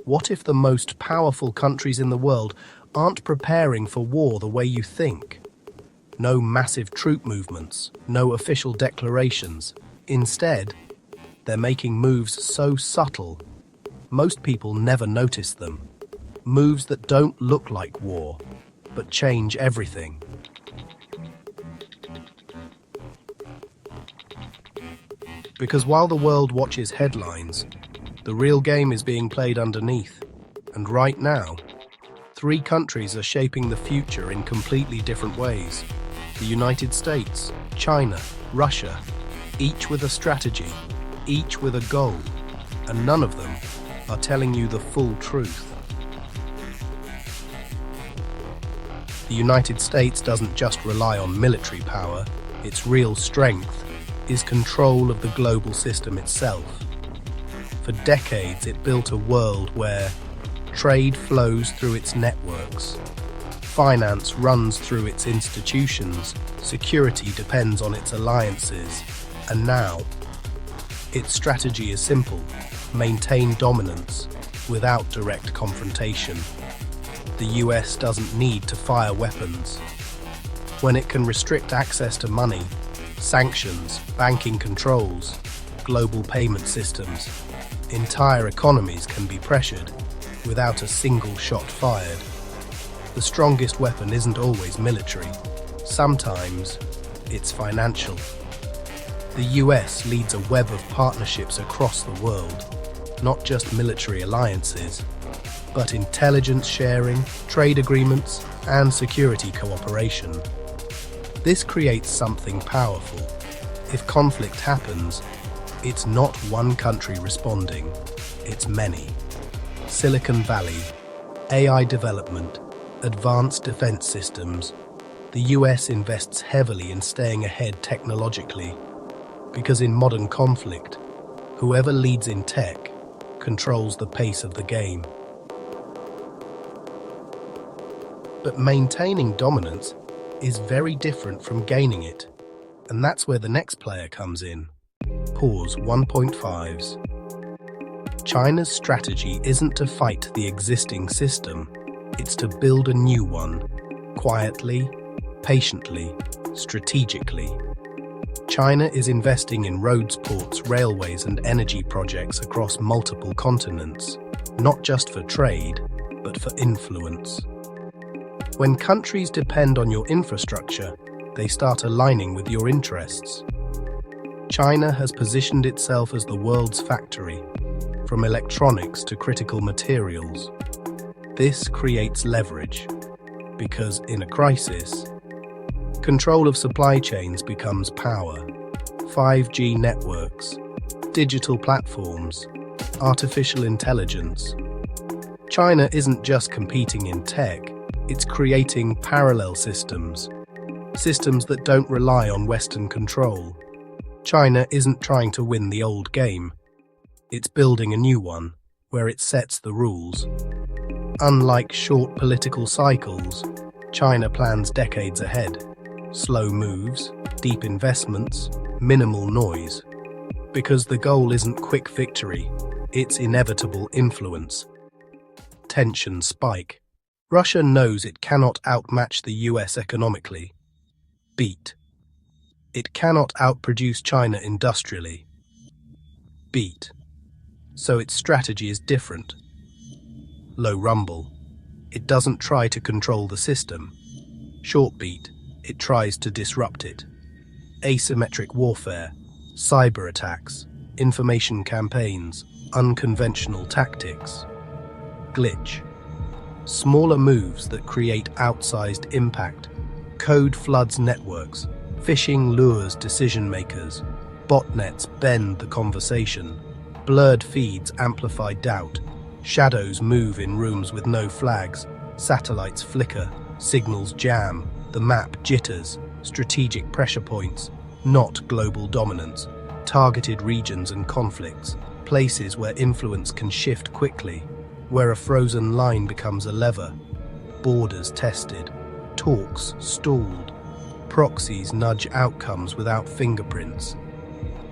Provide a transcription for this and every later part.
What if the most powerful countries in the world aren't preparing for war the way you think? No massive troop movements, no official declarations. Instead, they're making moves so subtle, most people never notice them. Moves that don't look like war, but change everything. Because while the world watches headlines, the real game is being played underneath. And right now, 3 countries are shaping the future in completely different ways. The United States, China, Russia, each with a strategy, each with a goal, and none of them are telling you the full truth. The United States doesn't just rely on military power, its real strength is control of the global system itself. For decades, it built a world where trade flows through its networks, finance runs through its institutions, security depends on its alliances, and now, its strategy is simple: maintain dominance without direct confrontation. The US doesn't need to fire weapons. When it can restrict access to money, sanctions, banking controls, global payment systems, entire economies can be pressured without a single shot fired. The strongest weapon isn't always military. Sometimes it's financial. The US leads a web of partnerships across the world, not just military alliances, but intelligence sharing, trade agreements, and security cooperation. This creates something powerful. If conflict happens, it's not one country responding, it's many. Silicon Valley, AI development, advanced defense systems. The US invests heavily in staying ahead technologically, because in modern conflict, whoever leads in tech controls the pace of the game. But maintaining dominance is very different from gaining it, and that's where the next player comes in. Pause 1.5s. China's strategy isn't to fight the existing system, it's to build a new one, quietly, patiently, strategically. China is investing in roads, ports, railways, and energy projects across multiple continents, not just for trade, but for influence. When countries depend on your infrastructure, they start aligning with your interests. China has positioned itself as the world's factory, from electronics to critical materials. This creates leverage, because in a crisis, control of supply chains becomes power. 5G networks, digital platforms, artificial intelligence. China isn't just competing in tech, it's creating parallel systems, systems that don't rely on Western control. China isn't trying to win the old game, it's building a new one, where it sets the rules. Unlike short political cycles, China plans decades ahead. Slow moves, deep investments, minimal noise. Because the goal isn't quick victory, it's inevitable influence. Tensions spike. Russia knows it cannot outmatch the US economically. Beat. It cannot outproduce China industrially. Beat. So its strategy is different. Low rumble. It doesn't try to control the system. Short beat. It tries to disrupt it. Asymmetric warfare, cyber attacks, information campaigns, unconventional tactics. Glitch. Smaller moves that create outsized impact. Code floods networks. Phishing lures decision makers. Botnets bend the conversation. Blurred feeds amplify doubt. Shadows move in rooms with no flags. Satellites flicker. Signals jam. The map jitters. Strategic pressure points. Not global dominance. Targeted regions and conflicts. Places where influence can shift quickly. Where a frozen line becomes a lever. Borders tested. Talks stalled. Proxies nudge outcomes without fingerprints.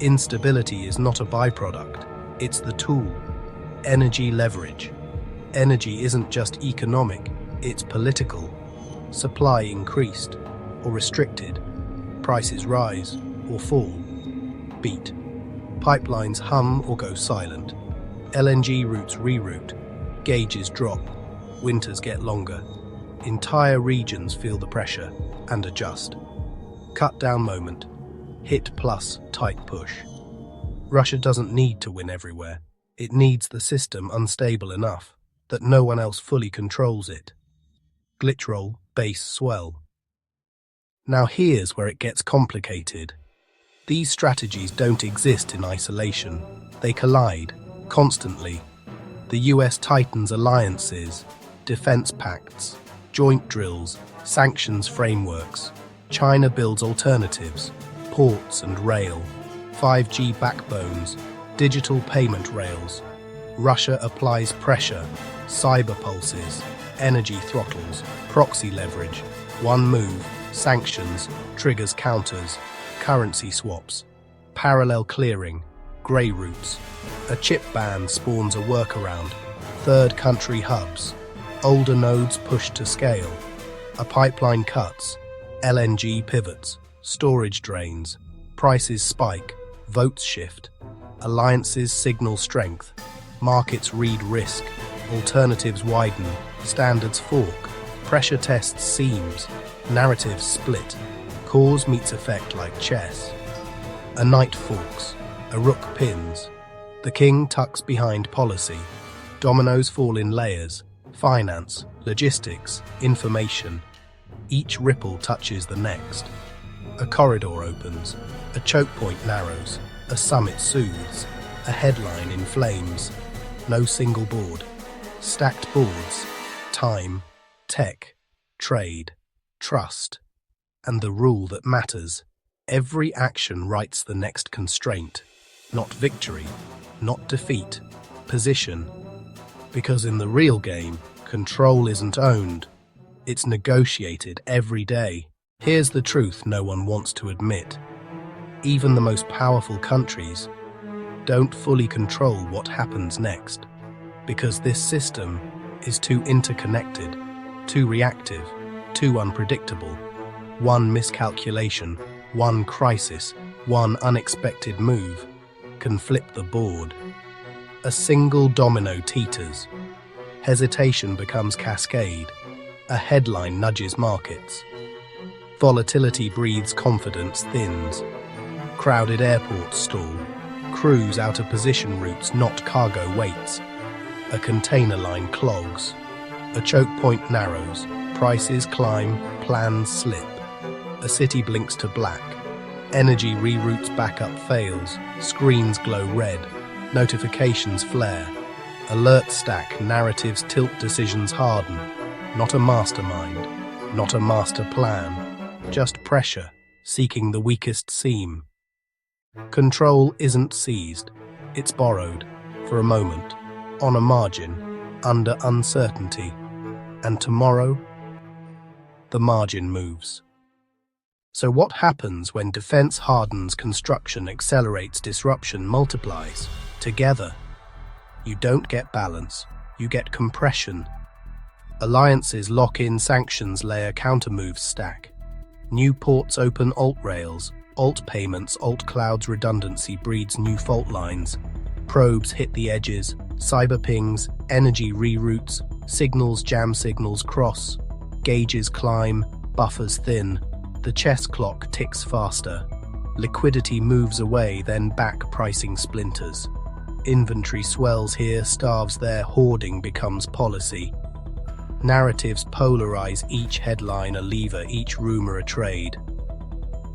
Instability is not a byproduct. It's the tool. Energy leverage. Energy isn't just economic, it's political. Supply increased or restricted. Prices rise or fall. Beat. Pipelines hum or go silent. LNG routes reroute. Gauges drop. Winters get longer. Entire regions feel the pressure and adjust. Cut down moment. Hit plus tight push. Russia doesn't need to win everywhere. It needs the system unstable enough that no one else fully controls it. Glitch roll, base swell. Now here's where it gets complicated. These strategies don't exist in isolation. They collide, constantly. The US tightens alliances, defense pacts, joint drills, sanctions frameworks. China builds alternatives, ports and rail, 5G backbones, digital payment rails. Russia applies pressure, cyber pulses, energy throttles, proxy leverage. One move, sanctions, triggers counters, currency swaps, parallel clearing, grey routes. A chip ban spawns a workaround, third country hubs, older nodes pushed to scale. A pipeline cuts, LNG pivots, storage drains, prices spike, votes shift, alliances signal strength, markets read risk, alternatives widen, standards fork, pressure tests seams, narratives split, cause meets effect like chess. A knight forks, a rook pins, the king tucks behind policy, dominoes fall in layers, finance, logistics, information. Each ripple touches the next. A corridor opens, a choke point narrows, a summit soothes, a headline in flames. No single board. Stacked boards, time, tech, trade, trust, and the rule that matters. Every action writes the next constraint, not victory, not defeat, position. Because in the real game, control isn't owned, it's negotiated every day. Here's the truth no one wants to admit. Even the most powerful countries don't fully control what happens next, because this system is too interconnected, too reactive, too unpredictable. One miscalculation, one crisis, one unexpected move can flip the board. A single domino teeters. Hesitation becomes cascade. A headline nudges markets. Volatility breathes confidence thins. Crowded airports stall. Crews out of position routes not cargo weights. A container line clogs. A choke point narrows. Prices climb, plans slip. A city blinks to black. Energy reroutes backup fails. Screens glow red. Notifications flare. Alerts stack, narratives tilt, decisions harden. Not a mastermind, not a master plan. Just pressure, seeking the weakest seam. Control isn't seized, it's borrowed, for a moment, on a margin, under uncertainty. And tomorrow, the margin moves. So what happens when defense hardens, construction accelerates, disruption multiplies? Together, you don't get balance, you get compression. Alliances lock in, sanctions layer, countermoves stack. New ports open, alt rails, alt payments, alt clouds, redundancy breeds new fault lines. Probes hit the edges, cyber pings, energy reroutes, signals jam, signals cross. Gauges climb, buffers thin. The chess clock ticks faster. Liquidity moves away, then back, pricing splinters. Inventory swells here, starves there, hoarding becomes policy. Narratives polarize, each headline a lever, each rumor a trade.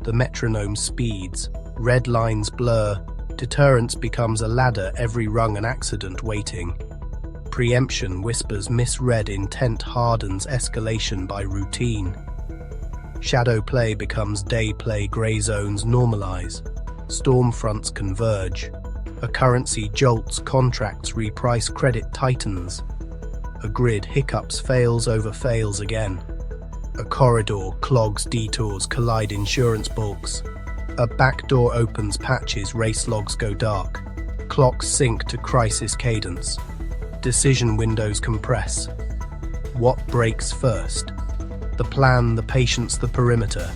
The metronome speeds, red lines blur, deterrence becomes a ladder, every rung an accident waiting. Preemption whispers, misread intent hardens, escalation by routine. Shadow play becomes day play, grey zones normalize. Storm fronts converge. A currency jolts, contracts reprice, credit tightens. A grid hiccups, fails over fails again. A corridor clogs, detours collide, insurance balks. A back door opens, patches, race logs go dark. Clocks sync to crisis cadence. Decision windows compress. What breaks first? The plan, the patience, the perimeter.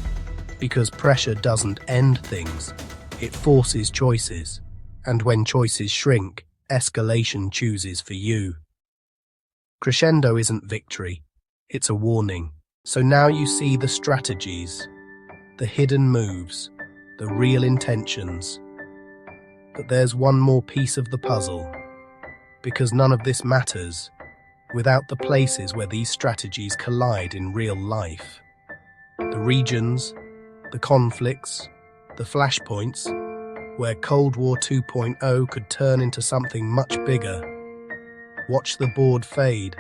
Because pressure doesn't end things, it forces choices. And when choices shrink, escalation chooses for you. Crescendo isn't victory, it's a warning. So now you see the strategies, the hidden moves, the real intentions. But there's one more piece of the puzzle, because none of this matters without the places where these strategies collide in real life. The regions, the conflicts, the flashpoints, where Cold War 2.0 could turn into something much bigger. Watch the board fade,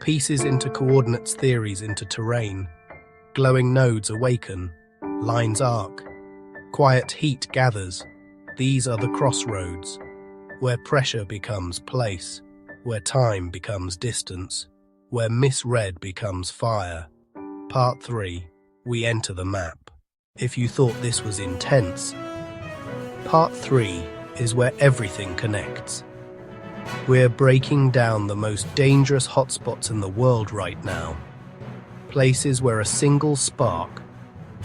pieces into coordinates, theories into terrain, glowing nodes awaken, lines arc, quiet heat gathers. These are the crossroads, where pressure becomes place, where time becomes distance, where misread becomes fire. Part 3. We enter the map. If you thought this was intense, Part 3 is where everything connects. We're breaking down the most dangerous hotspots in the world right now. Places where a single spark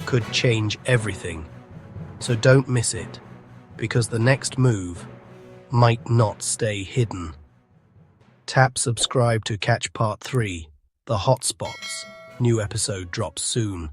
could change everything. So don't miss it, because the next move might not stay hidden. Tap subscribe to catch part 3, The Hotspots. New episode drops soon.